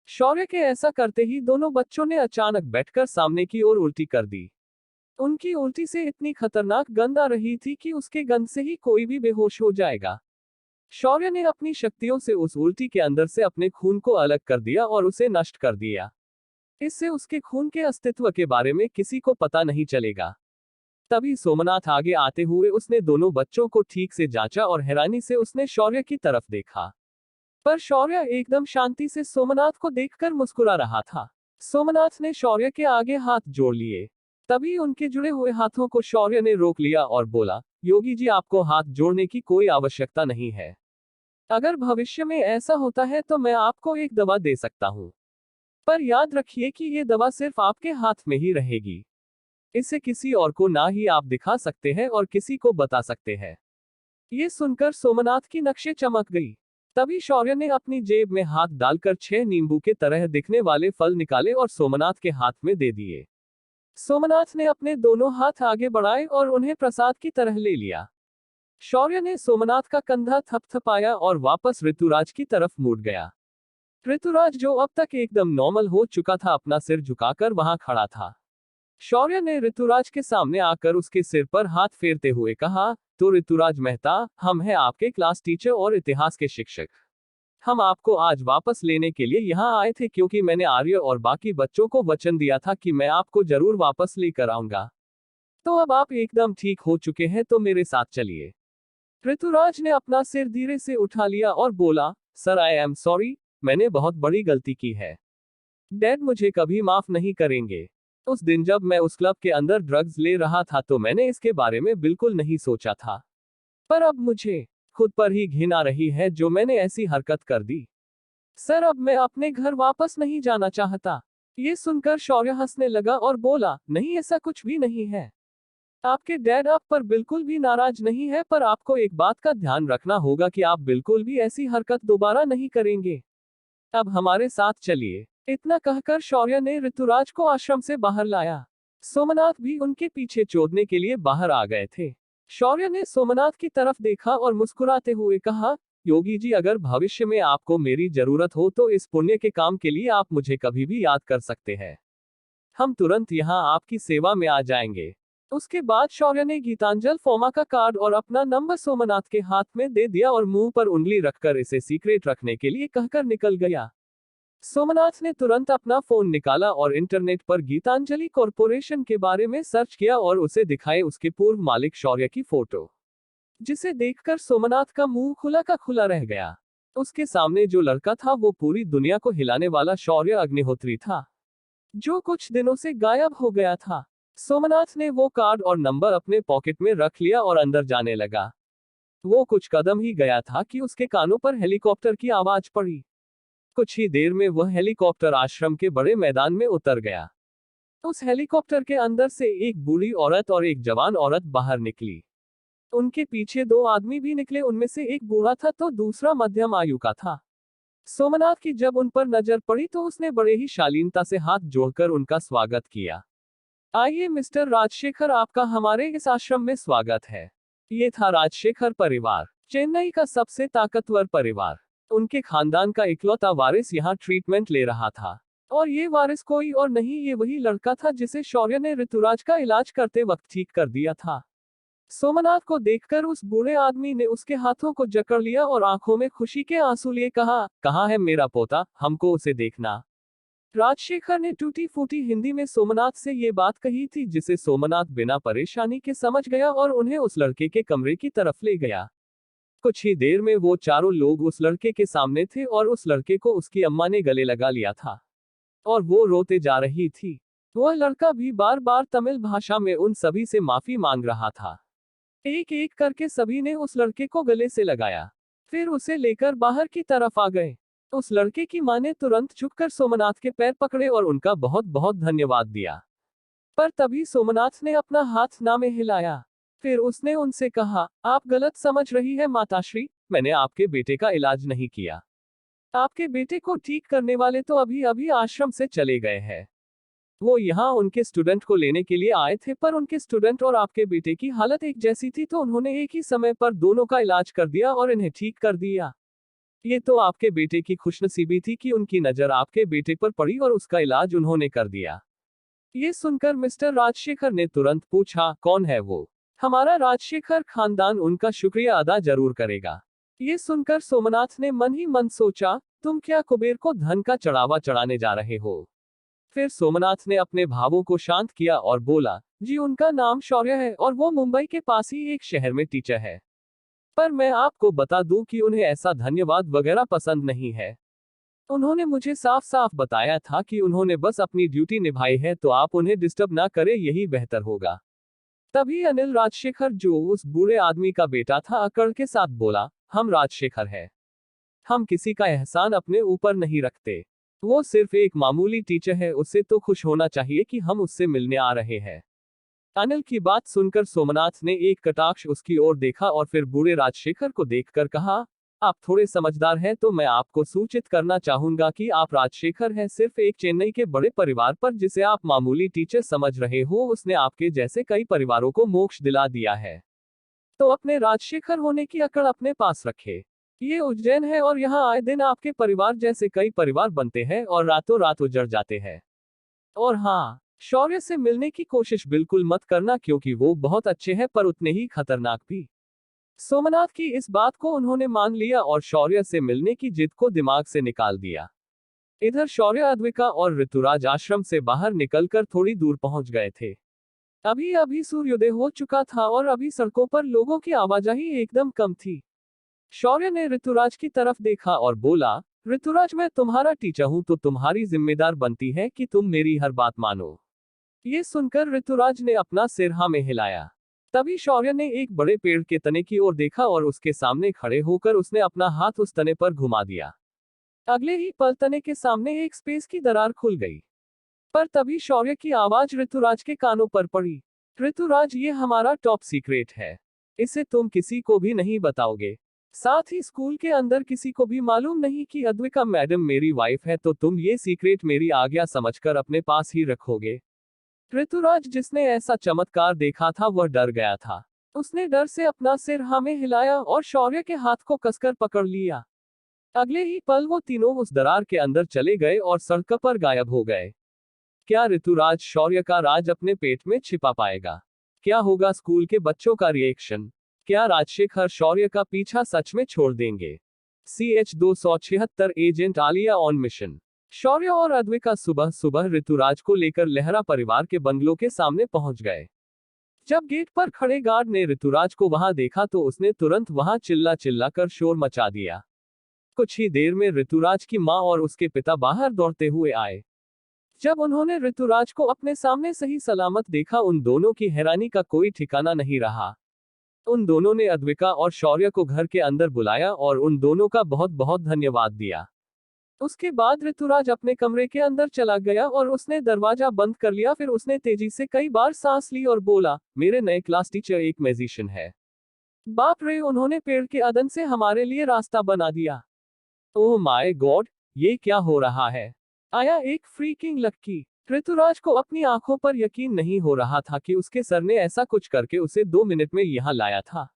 शौर्य के ऐसा करते ही दोनों बच्चों ने अचानक बैठकर सामने की ओर उल्टी कर दी। उनकी उल्टी से इतनी खतरनाक गंध आ रही थी कि उसके गंध से ही कोई भी बेहोश हो जाएगा। शौर्य ने अपनी शक्तियों से उस उल्टी के अंदर से अपने खून को अलग कर दिया और उसे नष्ट कर दिया। इससे उसके खून के अस्तित्व के बारे में किसी को पता नहीं चलेगा। तभी सोमनाथ आगे आते हुए उसने दोनों बच्चों को ठीक से जांचा और हैरानी से उसने शौर्य की तरफ देखा। पर शौर्य एकदम शांति से सोमनाथ को देखकर मुस्कुरा रहा था। सोमनाथ ने शौर्य के आगे हाथ जोड़ लिए। तभी उनके जुड़े हुए हाथों को शौर्य ने रोक लिया और बोला, योगी जी, आपको हाथ जोड़ने की कोई आवश्यकता नहीं है। अगर भविष्य में ऐसा होता है तो मैं आपको एक दवा दे सकता हूँ, पर याद रखिए कि ये दवा सिर्फ आपके हाथ में ही रहेगी। इसे किसी और को ना ही आप दिखा सकते हैं और किसी को बता सकते हैं। ये सुनकर सोमनाथ की नक्शे चमक गई। तभी शौर्य ने अपनी जेब में हाथ डालकर 6 नींबू के तरह दिखने वाले फल निकाले और सोमनाथ के हाथ में दे दिए। सोमनाथ ने अपने दोनों हाथ आगे बढ़ाए और उन्हें प्रसाद की तरह ले लिया। शौर्य ने सोमनाथ का कंधा थपथपाया और वापस ऋतुराज की तरफ मुड़ गया। ऋतुराज, जो अब तक एकदम नॉर्मल हो चुका था, अपना सिर झुकाकर वहां खड़ा था। शौर्य ने ऋतुराज के सामने आकर उसके सिर पर हाथ फेरते हुए कहा, तो ऋतुराज मेहता, हम हैं आपके क्लास टीचर और इतिहास के शिक्षक। हम आपको आज वापस लेने के लिए यहाँ आए थे क्योंकि मैंने आर्य और बाकी बच्चों को वचन दिया था कि मैं आपको जरूर वापस लेकर आऊंगा। तो अब आप एकदम ठीक हो चुके हैं, तो मेरे साथ चलिए। ऋतुराज ने अपना सिर धीरे से उठा लिया और बोला, सर, आई एम सॉरी, मैंने बहुत बड़ी गलती की है। डैड मुझे कभी माफ नहीं करेंगे। उस दिन जब मैं उस क्लब के अंदर ड्रग्स ले रहा था तो मैंने इसके बारे में बिल्कुल नहीं सोचा था, पर अब मुझे खुद पर ही घिन आ रही है जो मैंने ऐसी हरकत कर दी। सर, अब मैं अपने घर वापस नहीं जाना चाहता। ये सुनकर शौर्य हंसने लगा और बोला, नहीं, ऐसा कुछ भी नहीं है। आपके डैड आप पर बिल्कुल भी नाराज नहीं है, पर आपको एक बात का ध्यान रखना होगा कि आप बिल्कुल भी ऐसी हरकत दोबारा नहीं करेंगे। अब हमारे साथ चलिए। इतना कहकर शौर्य ने ऋतुराज को आश्रम से बाहर लाया। सोमनाथ भी उनके पीछे चोदने के लिए बाहर आ गए थे। शौर्य ने सोमनाथ की तरफ देखा और मुस्कुराते हुए कहा, योगी जी, अगर भविष्य में आपको मेरी जरूरत हो तो इस पुण्य के काम के लिए आप मुझे कभी भी याद कर सकते हैं। हम तुरंत यहाँ आपकी सेवा में आ जाएंगे। उसके बाद शौर्य ने गीतांजल फॉर्मा का कार्ड और अपना नंबर सोमनाथ के हाथ में दे दिया और मुंह पर उंगली रखकर इसे सीक्रेट रखने के लिए कहकर निकल गया। सोमनाथ ने तुरंत अपना फोन निकाला और इंटरनेट पर गीतांजलि कॉरपोरेशन के बारे में सर्च किया और उसे दिखाए उसके पूर्व मालिक शौर्य की फोटो, जिसे देखकर सोमनाथ का मुंह खुला का खुला रह गया। उसके सामने जो लड़का था वो पूरी दुनिया को हिलाने वाला शौर्य अग्निहोत्री था, जो कुछ दिनों से गायब हो गया था। सोमनाथ ने वो कार्ड और नंबर अपने पॉकेट में रख लिया और अंदर जाने लगा। वो कुछ कदम ही गया था कि उसके कानों पर हेलीकॉप्टर की आवाज पड़ी। कुछ ही देर में वह हेलीकॉप्टर आश्रम के बड़े मैदान में उतर गया। उस हेलीकॉप्टर के अंदर से एक बूढ़ी औरत और एक जवान औरत बाहर निकली। उनके पीछे 2 आदमी भी निकले, उनमें से एक बूढ़ा था तो दूसरा मध्यम आयु का था। सोमनाथ की जब उन पर नजर पड़ी तो उसने बड़े ही शालीनता से हाथ जोड़कर उनका स्वागत किया। आइए मिस्टर राजशेखर, आपका हमारे इस आश्रम में स्वागत है। ये था राजशेखर परिवार, चेन्नई का सबसे ताकतवर परिवार। उनके खानदान का इकलौता वारिस यहाँ ट्रीटमेंट ले रहा था, और ये वारिस कोई और नहीं, ये वही लड़का था जिसे शौर्य ने ऋतुराज का इलाज करते वक्त ठीक कर दिया था। सोमनाथ को देखकर उस बूढ़े आदमी ने उसके हाथों को जकड़ लिया और आंखों में खुशी के आंसू लिए कहा, कहाँ है मेरा पोता, हमको उसे देखना। राजशेखर ने टूटी फूटी हिंदी में सोमनाथ से ये बात कही थी, जिसे सोमनाथ बिना परेशानी के समझ गया और उन्हें उस लड़के के कमरे की तरफ ले गया। कुछ ही देर में वो चारों लोग उस लड़के के सामने थे और उस लड़के को उसकी अम्मा ने गले लगा लिया था और वो रोते जा रही थी। वह लड़का भी बार बार तमिल भाषा में उन सभी से माफी मांग रहा था। एक एक करके सभी ने उस लड़के को गले से लगाया, फिर उसे लेकर बाहर की तरफ आ गए। उस लड़के की मां ने तुरंत झुककर सोमनाथ के पैर पकड़े और उनका बहुत बहुत धन्यवाद दिया। पर तभी सोमनाथ ने अपना हाथ ना में हिलाया। फिर उसने उनसे कहा, आप गलत समझ रही है माताश्री, मैंने आपके बेटे का इलाज नहीं किया। आपके बेटे को ठीक करने वाले तो अभी अभी आश्रम से चले गए हैं। वो यहाँ उनके स्टूडेंट को लेने के लिए आए थे, पर उनके स्टूडेंट और आपके बेटे की हालत एक जैसी थी तो उन्होंने एक ही समय पर दोनों का इलाज कर दिया और इन्हें ठीक कर दिया। ये तो आपके बेटे की खुशनसीबी थी कि उनकी नजर आपके बेटे पर पड़ी और उसका इलाज उन्होंने कर दिया। ये सुनकर मिस्टर राजशेखर ने तुरंत पूछा, कौन है वो? हमारा राजशेखर खानदान उनका शुक्रिया अदा जरूर करेगा। ये सुनकर सोमनाथ ने मन ही मन सोचा, तुम क्या कुबेर को धन का चढ़ावा चढ़ाने जा रहे हो? फिर सोमनाथ ने अपने भावों को शांत किया और बोला, जी उनका नाम शौर्य है और वो मुंबई के पास ही एक शहर में टीचर है। पर मैं आपको बता दूं कि उन्हें ऐसा धन्यवाद वगैरह पसंद नहीं है। उन्होंने मुझे साफ साफ बताया था कि उन्होंने बस अपनी ड्यूटी निभाई है, तो आप उन्हें डिस्टर्ब ना करें, यही बेहतर होगा। तभी अनिल राजशेखर, जो उस बूढ़े आदमी का बेटा था, अकड़ के साथ बोला, हम राजशेखर है। हम किसी का एहसान अपने ऊपर नहीं रखते। वो सिर्फ एक मामूली टीचर है, उससे तो खुश होना चाहिए कि हम उससे मिलने आ रहे हैं। अनिल की बात सुनकर सोमनाथ ने एक कटाक्ष उसकी ओर देखा और फिर बूढ़े राजशेखर को देखकर कहा, आप थोड़े समझदार हैं, तो मैं आपको सूचित करना चाहूंगा कि आप राजशेखर हैं सिर्फ एक चेन्नई के बड़े परिवार पर, जिसे आप मामूली टीचर समझ रहे हो, उसने आपके जैसे कई परिवारों को मोक्ष दिला दिया है। तो अपने राजशेखर होने की अकड़ अपने पास रखे। ये उज्जैन है और यहाँ आए दिन आपके परिवार जैसे कई परिवार बनते हैं और रातों रात उजड़ जाते हैं। और हाँ, शौर्य से मिलने की कोशिश बिल्कुल मत करना, क्योंकि वो बहुत अच्छे हैं पर उतने ही खतरनाक भी। सोमनाथ की इस बात को उन्होंने मान लिया और शौर्य से मिलने की जिद को दिमाग से निकाल दिया। इधर शौर्य अद्विका और ऋतुराज आश्रम से बाहर निकलकर थोड़ी दूर पहुंच गए थे। अभी अभी सूर्योदय हो चुका था और अभी सड़कों पर लोगों की आवाजाही एकदम कम थी। शौर्य ने ऋतुराज की तरफ देखा और बोला, ऋतुराज, मैं तुम्हारा टीचर हूं तो तुम्हारी जिम्मेदार बनती है कि तुम मेरी हर बात मानो। ये सुनकर ऋतुराज ने अपना सिर हाँ में हिलाया। तभी शौर्य ने एक बड़े पेड़ के तने की ओर देखा और उसके सामने खड़े होकर उसने अपना हाथ उस तने पर घुमा दिया। अगले ही पल तने के सामने एक स्पेस की दरार खुल गई। पर तभी शौर्य की आवाज ऋतुराज के कानों पर पड़ी, ऋतुराज, ये हमारा टॉप सीक्रेट है। इसे तुम किसी को भी नहीं बताओगे। साथ ही स्कूल के अंदर किसी को भी मालूम नहीं कि अद्विका मैडम मेरी वाइफ है, तो तुम ये सीक्रेट मेरी आज्ञा समझकर अपने पास ही रखोगे। ऋतुराज, जिसने ऐसा चमत्कार देखा था, वह डर गया था। उसने डर से अपना सिर हाँ में हिलाया और शौर्य के हाथ को कसकर पकड़ लिया। अगले ही पल वो तीनों उस दरार के अंदर चले गए और सड़क पर गायब हो गए। क्या ऋतुराज शौर्य का राज अपने पेट में छिपा पाएगा? क्या होगा स्कूल के बच्चों का रिएक्शन? क्या राजशेखर शौर्य का पीछा सच में छोड़ देंगे? CH 276 agent Alia on mission. Shaurya और अद्विका सुबह सुबह ऋतुराज को लेकर लहरा परिवार के बंगलों के सामने पहुंच गए। जब गेट पर खड़े गार्ड ने ऋतुराज को वहां देखा तो उसने तुरंत वहां चिल्ला चिल्ला कर शोर मचा दिया। कुछ ही देर में ऋतुराज की मां और उसके पिता बाहर दौड़ते हुए आए। जब उन्होंने ऋतुराज को अपने सामने सही सलामत देखा, उन दोनों की हैरानी का कोई ठिकाना नहीं रहा। उन दोनों ने अद्विका और शौर्य को घर के अंदर बुलाया और उन दोनों का बहुत बहुत धन्यवाद दिया। उसके बाद ऋतुराज अपने कमरे के अंदर चला गया और उसने दरवाजा बंद कर लिया। फिर उसने तेजी से कई बार सांस ली और बोला, मेरे नए क्लास टीचर एक मैजिशियन है। बाप रे, उन्होंने पेड़ के अदन से हमारे लिए रास्ता बना दिया। ओह माय गॉड, ये क्या हो रहा है? आया एक फ्रीकिंग लक्की। ऋतुराज को अपनी आंखों पर यकीन नहीं हो रहा था कि उसके सर ने ऐसा कुछ करके उसे 2 मिनट में यहाँ लाया था।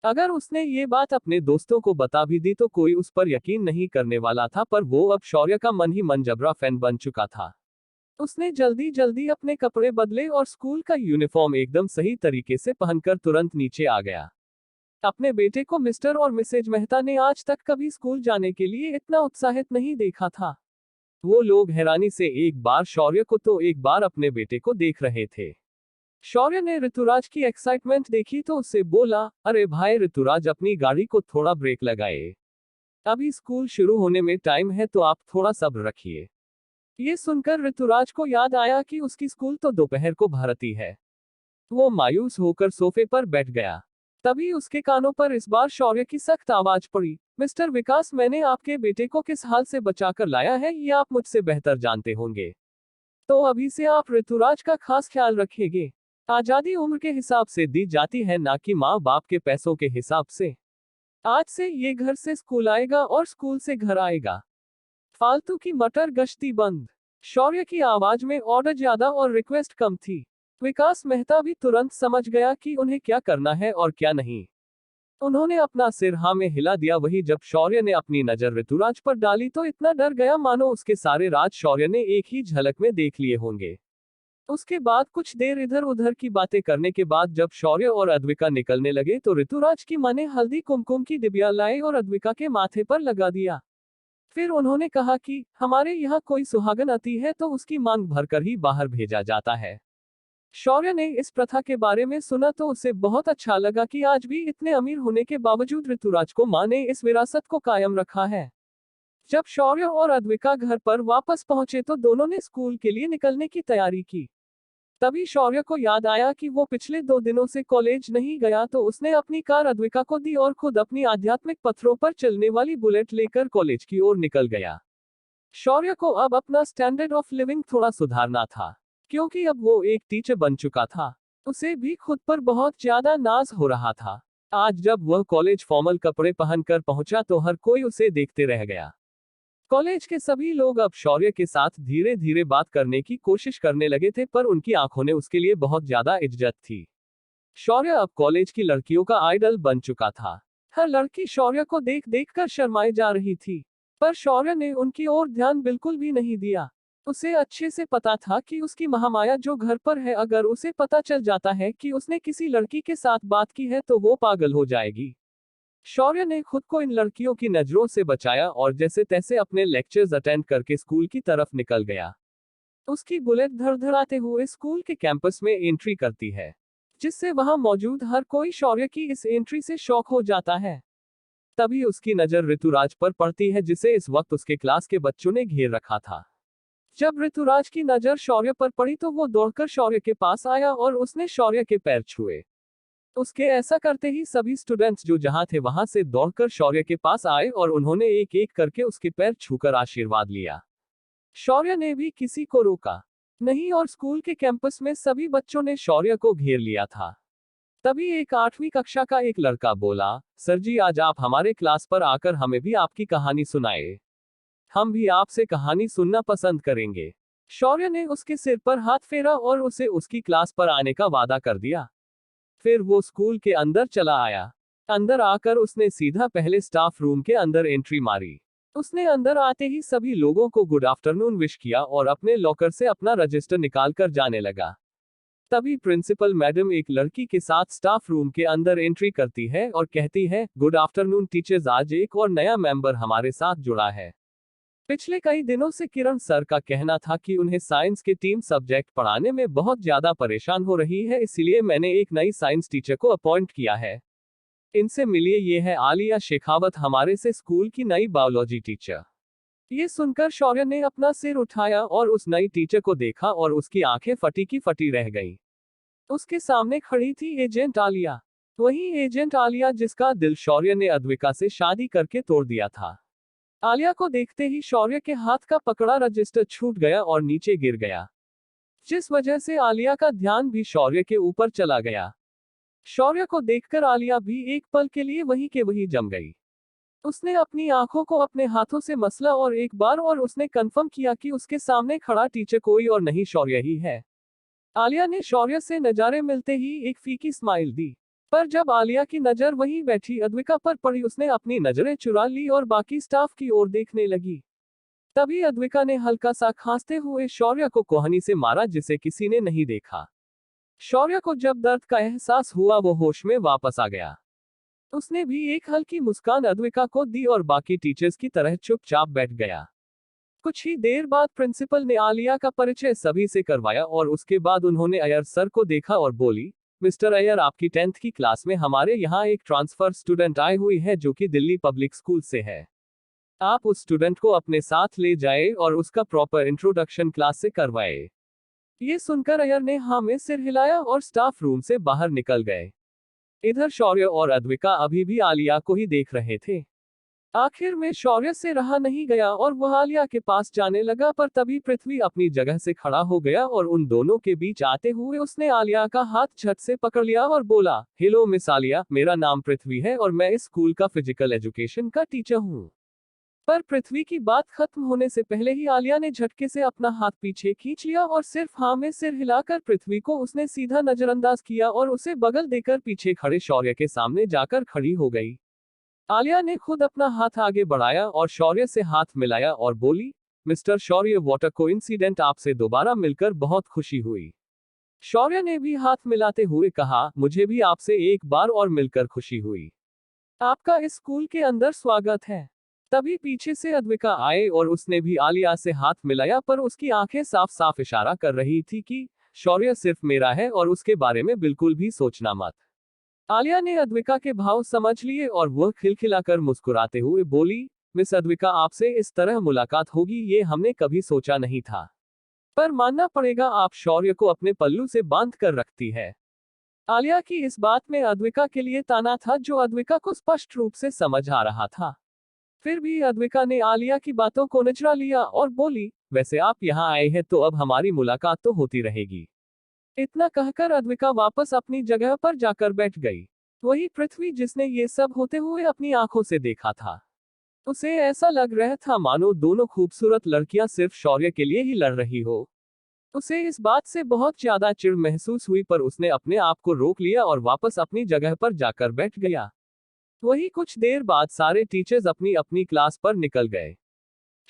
अगर उसने ये बात अपने दोस्तों को बता भी दी तो कोई उस पर यकीन नहीं करने वाला था, पर वो अब शौर्य का मन ही मन जबरा फैन बन चुका था। उसने जल्दी जल्दी अपने कपड़े बदले और स्कूल का यूनिफॉर्म एकदम सही तरीके से पहनकर तुरंत नीचे आ गया। अपने बेटे को मिस्टर और मिसेज मेहता ने आज तक कभी स्कूल जाने के लिए इतना उत्साहित नहीं देखा था। वो लोग हैरानी से एक बार शौर्य को तो एक बार अपने बेटे को देख रहे थे। शौर्य ने ऋतुराज की एक्साइटमेंट देखी तो उससे बोला, अरे भाई ऋतुराज, अपनी गाड़ी को थोड़ा ब्रेक लगाए। अभी स्कूल शुरू होने में टाइम है, तो आप थोड़ा सब्र रखिए। ये सुनकर ऋतुराज को याद आया कि उसकी स्कूल तो दोपहर को भरती है। वो मायूस होकर सोफे पर बैठ गया। तभी उसके कानों पर इस बार शौर्य की सख्त आवाज पड़ी। मिस्टर विकास, मैंने आपके बेटे को किस हाल से बचाकर लाया है ये आप मुझसे बेहतर जानते होंगे। तो अभी से आप ऋतुराज का खास ख्याल रखेंगे। आजादी उम्र के हिसाब से दी जाती है, ना कि माँ बाप के पैसों के हिसाब से। आज से ये घर से स्कूल आएगा और स्कूल से घर आएगा। फालतू की मटर गश्ती बंद। शौर्य की आवाज में ऑर्डर ज्यादा और रिक्वेस्ट कम थी। विकास मेहता भी तुरंत समझ गया कि उन्हें क्या करना है और क्या नहीं। उन्होंने अपना सिर हाँ में हिला दिया। वही जब शौर्य ने अपनी नजर ऋतुराज पर डाली तो इतना डर गया मानो उसके सारे राज शौर्य ने एक ही झलक में देख लिए होंगे। उसके बाद कुछ देर इधर उधर की बातें करने के बाद जब शौर्य और अद्विका निकलने लगे तो ऋतुराज की मां ने हल्दी कुमकुम की डिबिया लाई और अद्विका के माथे पर लगा दिया। फिर उन्होंने कहा कि हमारे यहाँ कोई सुहागन आती है तो उसकी मांग भरकर ही बाहर भेजा जाता है। शौर्य ने इस प्रथा के बारे में सुना तो उसे बहुत अच्छा लगा कि आज भी इतने अमीर होने के बावजूद ऋतुराज को मां ने इस विरासत को कायम रखा है। जब शौर्य और अद्विका घर पर वापस पहुंचे तो दोनों ने स्कूल के लिए निकलने की तैयारी की। तभी शौर्य को याद आया कि वो पिछले 2 दिनों से कॉलेज नहीं गया तो उसने अपनी कार अद्विका को दी और खुद अपनी आध्यात्मिक पत्थरों पर चलने वाली बुलेट लेकर कॉलेज की ओर निकल गया। शौर्य को अब अपना स्टैंडर्ड ऑफ लिविंग थोड़ा सुधारना था, क्योंकि अब वो एक टीचर बन चुका था। उसे भी खुद पर बहुत ज्यादा नाज हो रहा था। आज जब वह कॉलेज फॉर्मल कपड़े पहनकर पहुंचा तो हर कोई उसे देखते रह गया। कॉलेज के सभी लोग अब शौर्य के साथ धीरे धीरे बात करने की कोशिश करने लगे थे, पर उनकी आंखों ने उसके लिए बहुत ज्यादा इज्जत थी। शौर्य अब कॉलेज की लड़कियों का आइडल बन चुका था। हर लड़की शौर्य को देख देख कर शर्माई जा रही थी, पर शौर्य ने उनकी ओर ध्यान बिल्कुल भी नहीं दिया। उसे अच्छे से पता था कि उसकी महामाया जो घर पर है, अगर उसे पता चल जाता है कि उसने किसी लड़की के साथ बात की है तो वो पागल हो जाएगी। शौर्य ने खुद को इन लड़कियों की नजरों से बचाया और जैसे तैसे अपने लेक्चर्स अटेंड करके स्कूल की तरफ निकल गया। उसकी बुलेट धड़धड़ाते हुए स्कूल के कैंपस में एंट्री करती है, जिससे वहां मौजूद हर कोई शौर्य की इस एंट्री से शॉक हो जाता है। तभी उसकी नजर ऋतुराज पर पड़ती है, जिसे इस वक्त उसके क्लास के बच्चों ने घेर रखा था। जब ऋतुराज की नजर शौर्य पर पड़ी तो वो दौड़कर शौर्य के पास आया और उसने शौर्य के पैर छुए। उसके ऐसा करते ही सभी स्टूडेंट्स जो जहां थे वहां से दौड़कर शौर्य के पास आए और उन्होंने एक एक करके उसके पैर छूकर आशीर्वाद लिया। शौर्य ने भी किसी को रोका नहीं और स्कूल के कैंपस में सभी बच्चों ने शौर्य को घेर लिया था। तभी एक 8वीं कक्षा का एक लड़का बोला, सर जी, आज आप हमारे क्लास पर आकर हमें भी आपकी कहानी सुनाए। हम भी आपसे कहानी सुनना पसंद करेंगे। शौर्य ने उसके सिर पर हाथ फेरा और उसे उसकी क्लास पर आने का वादा कर दिया। फिर वो स्कूल के अंदर चला आया। अंदर आकर उसने सीधा पहले स्टाफ रूम के अंदर एंट्री मारी। उसने अंदर आते ही सभी लोगों को गुड आफ्टरनून विश किया और अपने लॉकर से अपना रजिस्टर निकालकर जाने लगा। तभी प्रिंसिपल मैडम एक लड़की के साथ स्टाफ रूम के अंदर एंट्री करती है और कहती है, गुड आफ्टरनून टीचर्स, आज एक और नया मेंबर हमारे साथ जुड़ा है। पिछले कई दिनों से किरण सर का कहना था कि उन्हें साइंस के टीम सब्जेक्ट पढ़ाने में बहुत ज्यादा परेशान हो रही है, इसलिए मैंने एक नई साइंस टीचर को अपॉइंट किया है। इनसे मिलिए, ये है आलिया शेखावत, हमारे से स्कूल की नई बायोलॉजी टीचर। ये सुनकर शौर्य ने अपना सिर उठाया और उस नई टीचर को देखा और उसकी आंखें फटी की फटी रह गईं। उसके सामने खड़ी थी एजेंट आलिया, वही एजेंट आलिया जिसका दिल शौर्य ने अद्विका से शादी करके तोड़ दिया था। आलिया को देखते ही शौर्य के हाथ का पकड़ा रजिस्टर छूट गया और नीचे गिर गया, जिस वजह से आलिया का ध्यान भी शौर्य के ऊपर चला गया। शौर्य को देखकर आलिया भी एक पल के लिए वहीं के वहीं जम गई। उसने अपनी आंखों को अपने हाथों से मसला और एक बार और उसने कंफर्म किया कि उसके सामने खड़ा टीचर कोई और नहीं शौर्य ही है। आलिया ने शौर्य से नजारे मिलते ही एक फीकी स्माइल दी, पर जब आलिया की नजर वहीं बैठी अद्विका पर पड़ी उसने अपनी नजरें चुरा ली और बाकी स्टाफ की ओर देखने लगी। तभी अद्विका ने हल्का सा खांसते हुए शौर्य को कोहनी से मारा, जिसे किसी ने नहीं देखा। शौर्य को जब दर्द का एहसास हुआ वो होश में वापस आ गया। उसने भी एक हल्की मुस्कान अद्विका को दी और बाकी टीचर्स की तरह चुपचाप बैठ गया। कुछ ही देर बाद प्रिंसिपल ने आलिया का परिचय सभी से करवाया और उसके बाद उन्होंने अय्यर सर को देखा और बोली, मिस्टर अय्यर, आपकी 10th की क्लास में हमारे यहाँ एक ट्रांसफर स्टूडेंट आई हुई है जो कि दिल्ली पब्लिक स्कूल से है। आप उस स्टूडेंट को अपने साथ ले जाए और उसका प्रॉपर इंट्रोडक्शन क्लास से करवाए। ये सुनकर अय्यर ने हाँ में सिर हिलाया और स्टाफ रूम से बाहर निकल गए। इधर शौर्य और अद्विका अभी भी आलिया को ही देख रहे थे। आखिर में शौर्य से रहा नहीं गया और वह आलिया के पास जाने लगा, पर तभी पृथ्वी अपनी जगह से खड़ा हो गया और उन दोनों के बीच आते हुए उसने आलिया का हाथ झट से पकड़ लिया और बोला, हेलो मिस आलिया, मेरा नाम पृथ्वी है और मैं इस स्कूल का फिजिकल एजुकेशन का टीचर हूँ। पर पृथ्वी की बात खत्म होने से पहले ही आलिया ने झटके से अपना हाथ पीछे खींच लिया और सिर्फ हाँ में सिर हिलाकर पृथ्वी को उसने सीधा नजरअंदाज किया और उसे बगल देकर पीछे खड़े शौर्य के सामने जाकर खड़ी हो गई। आलिया ने खुद अपना हाथ आगे बढ़ाया और शौर्य से हाथ मिलाया और बोली, mister Shaurya, what a coincident, आपसे दोबारा मिलकर बहुत खुशी हुई। शौर्य ने भी हाथ मिलाते हुए कहा, मुझे भी आपसे एक बार और मिलकर खुशी हुई। आपका इस स्कूल के अंदर स्वागत है। तभी पीछे से अद्विका आए और उसने भी आलिया से हाथ मिलाया, पर उसकी आंखें साफ साफ इशारा कर रही थी कि शौर्य सिर्फ मेरा है और उसके बारे में बिल्कुल भी सोचना मत। आलिया ने अद्विका के भाव समझ लिए और वह खिलखिलाकर मुस्कुराते हुए बोली, मिस अद्विका, आपसे इस तरह मुलाकात होगी ये हमने कभी सोचा नहीं था। पर मानना पड़ेगा, आप शौर्य को अपने पल्लू से बांध कर रखती है। आलिया की इस बात में अद्विका के लिए ताना था, जो अद्विका को स्पष्ट रूप से समझ आ रहा था। फिर भी अद्विका ने आलिया की बातों को निचरा लिया और बोली, वैसे आप यहाँ आए हैं तो अब हमारी मुलाकात तो होती रहेगी। इतना कहकर अद्विका वापस अपनी जगह पर जाकर बैठ गई। वही पृथ्वी, जिसने ये सब होते हुए अपनी आंखों से देखा था, उसे ऐसा लग रहा था मानो दोनों खूबसूरत लड़कियां सिर्फ शौर्य के लिए ही लड़ रही हो। उसे इस बात से बहुत ज्यादा चिढ़ महसूस हुई, पर उसने अपने आप को रोक लिया और वापस अपनी जगह पर जाकर बैठ गया। वही कुछ देर बाद सारे टीचर्स अपनी अपनी क्लास पर निकल गए।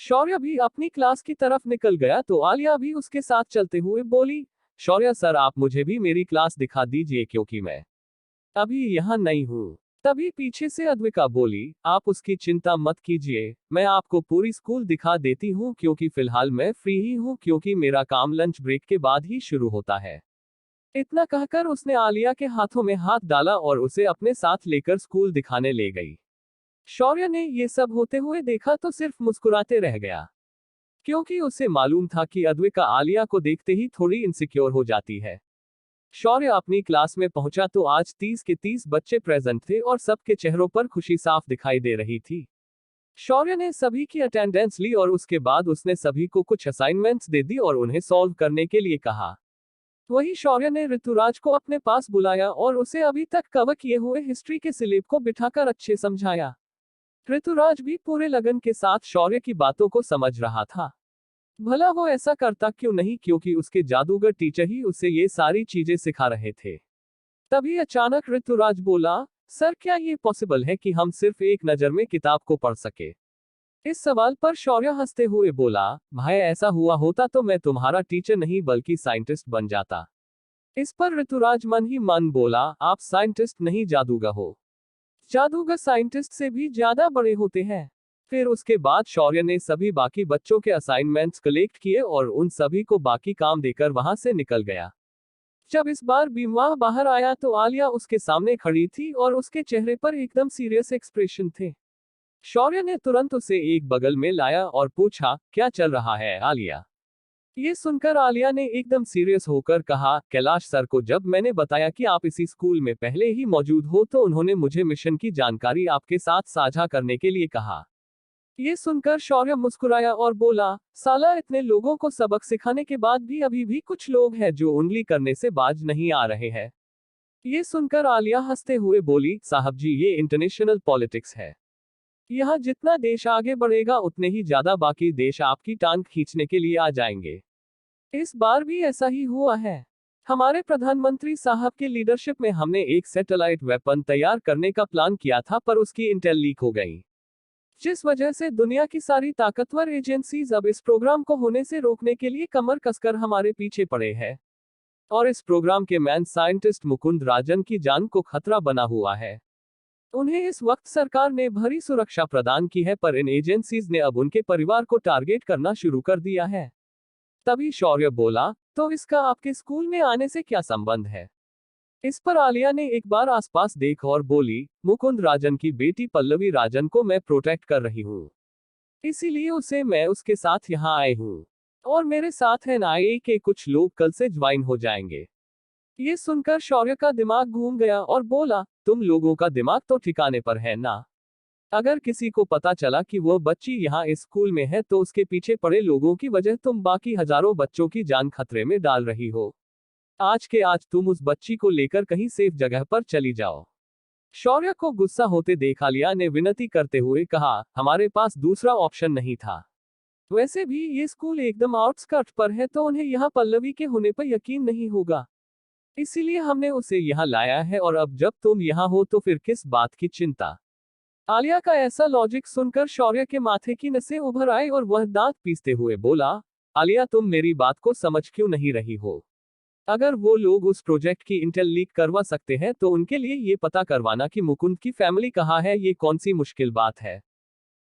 शौर्य भी अपनी क्लास की तरफ निकल गया तो आलिया भी उसके साथ चलते हुए बोली, शौर्य सर, आप मुझे भी मेरी क्लास दिखा दीजिए क्योंकि मैं अभी यहाँ नहीं हूँ। तभी पीछे से अद्विका बोली, आप उसकी चिंता मत कीजिए, मैं आपको पूरी स्कूल दिखा देती हूँ क्योंकि फिलहाल मैं फ्री ही हूँ क्योंकि मेरा काम लंच ब्रेक के बाद ही शुरू होता है। इतना कहकर उसने आलिया के हाथों में हाथ डाला और उसे अपने साथ लेकर स्कूल दिखाने ले गई। शौर्य ने ये सब होते हुए देखा तो सिर्फ मुस्कुराते रह गया, क्योंकि उसे मालूम था कि अद्विका आलिया को देखते ही थोड़ी इनसिक्योर हो जाती है। शौर्य अपनी क्लास में पहुंचा तो आज 30 के 30 बच्चे प्रेजेंट थे और सबके चेहरों पर खुशी साफ दिखाई दे रही थी। शौर्य ने सभी की अटेंडेंस ली और उसके बाद उसने सभी को कुछ असाइनमेंट्स दे दी और उन्हें सॉल्व करने के लिए कहा। वही शौर्य ने ऋतुराज को अपने पास बुलाया और उसे अभी तक कवर किए हुए हिस्ट्री के स्लिप को बिठाकर अच्छे समझाया। ऋतुराज भी पूरे लगन के साथ शौर्य की बातों को समझ रहा था। भला वो ऐसा करता क्यों नहीं, क्योंकि उसके जादूगर टीचर ही उसे ये सारी चीजें सिखा रहे थे। तभी अचानक ऋतुराज बोला, सर, क्या ये पॉसिबल है कि हम सिर्फ एक नजर में किताब को पढ़ सके? इस सवाल पर शौर्य हंसते हुए बोला, भाई, ऐसा हुआ होता तो मैं तुम्हारा टीचर नहीं बल्कि साइंटिस्ट बन जाता। इस पर ऋतुराज मन ही मन बोला, आप साइंटिस्ट नहीं जादूगर हो। जादूगर साइंटिस्ट से भी ज्यादा बड़े होते हैं। फिर उसके बाद शौर्य ने सभी बाकी बच्चों के असाइनमेंट्स कलेक्ट किए और उन सभी को बाकी काम देकर वहां से निकल गया। जब इस बार बीमवाह बाहर आया तो आलिया उसके सामने खड़ी थी और उसके चेहरे पर एकदम सीरियस एक्सप्रेशन थे। शौर्य ने तुरंत उसे एक बगल में लाया और पूछा, क्या चल रहा है आलिया? ये सुनकर आलिया ने एकदम सीरियस होकर कहा, कैलाश सर को जब मैंने बताया कि आप इसी स्कूल में पहले ही मौजूद हो तो उन्होंने मुझे मिशन की जानकारी आपके साथ साझा करने के लिए कहा। ये सुनकर शौर्य मुस्कुराया और बोला, साला, इतने लोगों को सबक सिखाने के बाद भी अभी भी कुछ लोग हैं जो उंगली करने से बाज नहीं आ रहे हैं। ये सुनकर आलिया हंसते हुए बोली, साहब जी, ये इंटरनेशनल पॉलिटिक्स है। यहाँ जितना देश आगे बढ़ेगा उतने ही ज्यादा बाकी देश आपकी टांग खींचने के लिए आ जाएंगे। इस बार भी ऐसा ही हुआ है। हमारे प्रधानमंत्री साहब के लीडरशिप में हमने एक सैटेलाइट वेपन तैयार करने का प्लान किया था, पर उसकी इंटेल लीक हो गई, जिस वजह से दुनिया की सारी ताकतवर एजेंसीज अब इस प्रोग्राम को होने से रोकने के लिए कमर कसकर हमारे पीछे पड़े हैं। और इस प्रोग्राम के मैन साइंटिस्ट मुकुंद राजन की जान को खतरा बना हुआ है। उन्हें इस वक्त सरकार ने भरी सुरक्षा प्रदान की है, पर इन एजेंसीज ने अब उनके परिवार को टारगेट करना शुरू कर दिया है। तभी शौर्य बोला, तो इसका आपके स्कूल में आने से क्या संबंध है? इस पर आलिया ने एक बार आसपास देख और बोली, मुकुंद राजन की बेटी पल्लवी राजन को मैं प्रोटेक्ट कर रही हूँ। इसीलिए उसे मैं उसके साथ यहाँ आए हूँ। और मेरे साथ एनआईए के कुछ लोग कल से ज्वाइन हो जाएंगे। ये सुनकर शौर्य का दिमाग घूम गया और बोला, तुम लोगों का दिमाग तो ठिकाने पर है ना? अगर किसी को पता चला कि वो बच्ची यहाँ इस स्कूल में है तो उसके पीछे पड़े लोगों की वजह तुम बाकी हजारों बच्चों की जान खतरे में डाल रही हो। आज के आज तुम उस बच्ची को लेकर कहीं सेफ जगह पर चली जाओ। शौर्य को गुस्सा होते देख आलिया ने विनती करते हुए कहा, हमारे पास दूसरा ऑप्शन नहीं था। वैसे भी ये स्कूल एकदम आउटस्कर्ट पर है तो उन्हें यहाँ पल्लवी के होने पर यकीन नहीं होगा। इसीलिए हमने उसे यहाँ लाया है और अब जब तुम यहाँ हो तो फिर किस बात की चिंता? आलिया का ऐसा लॉजिक सुनकर शौर्य के माथे की नसें उभर आई और वह दांत पीसते हुए बोला, आलिया तुम मेरी बात को समझ क्यों नहीं रही हो? अगर वो लोग उस प्रोजेक्ट की इंटेल लीक करवा सकते हैं तो उनके लिए ये पता करवाना कि मुकुंद की फैमिली कहाँ है ये कौन सी मुश्किल बात है?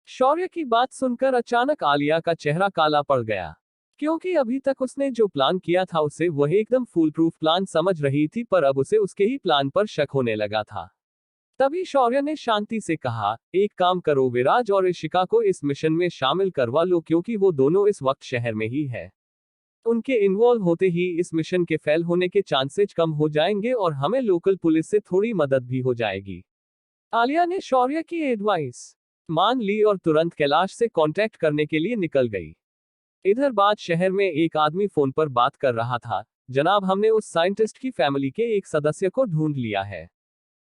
शौर्य की बात सुनकर अचानक आलिया का चेहरा काला पड़ गया, क्योंकि अभी तक उसने जो प्लान किया था उसे वह एकदम फूल प्रूफ प्लान समझ रही थी, पर अब उसे उसके ही प्लान पर शक होने लगा था। तभी शौर्य ने शांति से कहा, एक काम करो, विराज और ऋषिका को इस मिशन में शामिल करवा लो क्योंकि वो दोनों इस वक्त शहर में ही है। उनके इन्वॉल्व होते ही इस मिशन के फेल होने के चांसेस कम हो जाएंगे और हमें लोकल पुलिस से थोड़ी मदद भी हो जाएगी। आलिया ने शौर्य की एडवाइस मान ली और तुरंत कैलाश से कांटेक्ट करने के लिए निकल गई। इधर बात शहर में एक आदमी फोन पर बात कर रहा था, जनाब हमने उस साइंटिस्ट की फैमिली के एक सदस्य को ढूंढ लिया है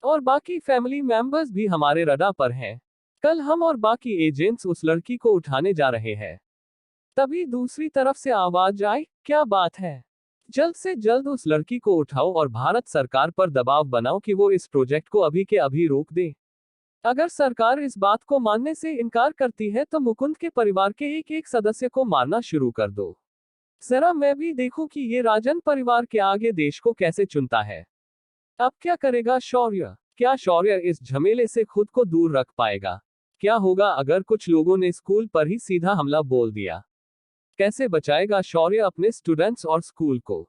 और बाकी फैमिली मेंबर्स भी हमारे रडार पर हैं। कल हम और बाकी एजेंट्स उस लड़की को उठाने जा रहे हैं। तभी दूसरी तरफ से आवाज आई, क्या बात है? जल्द से जल्द उस लड़की को उठाओ और भारत सरकार पर दबाव बनाओ कि वो इस प्रोजेक्ट को अभी के अभी रोक दे। अगर सरकार इस बात को मानने से इनकार करती है तो मुकुंद के परिवार के एक एक सदस्य को मारना शुरू कर दो। जरा मैं भी देखूं कि ये राजन परिवार के आगे देश को कैसे चुनता है। अब क्या करेगा शौर्य? क्या शौर्य इस झमेले से खुद को दूर रख पाएगा? क्या होगा अगर कुछ लोगों ने स्कूल पर ही सीधा हमला बोल दिया? कैसे बचाएगा शौर्य अपने स्टूडेंट्स और स्कूल को?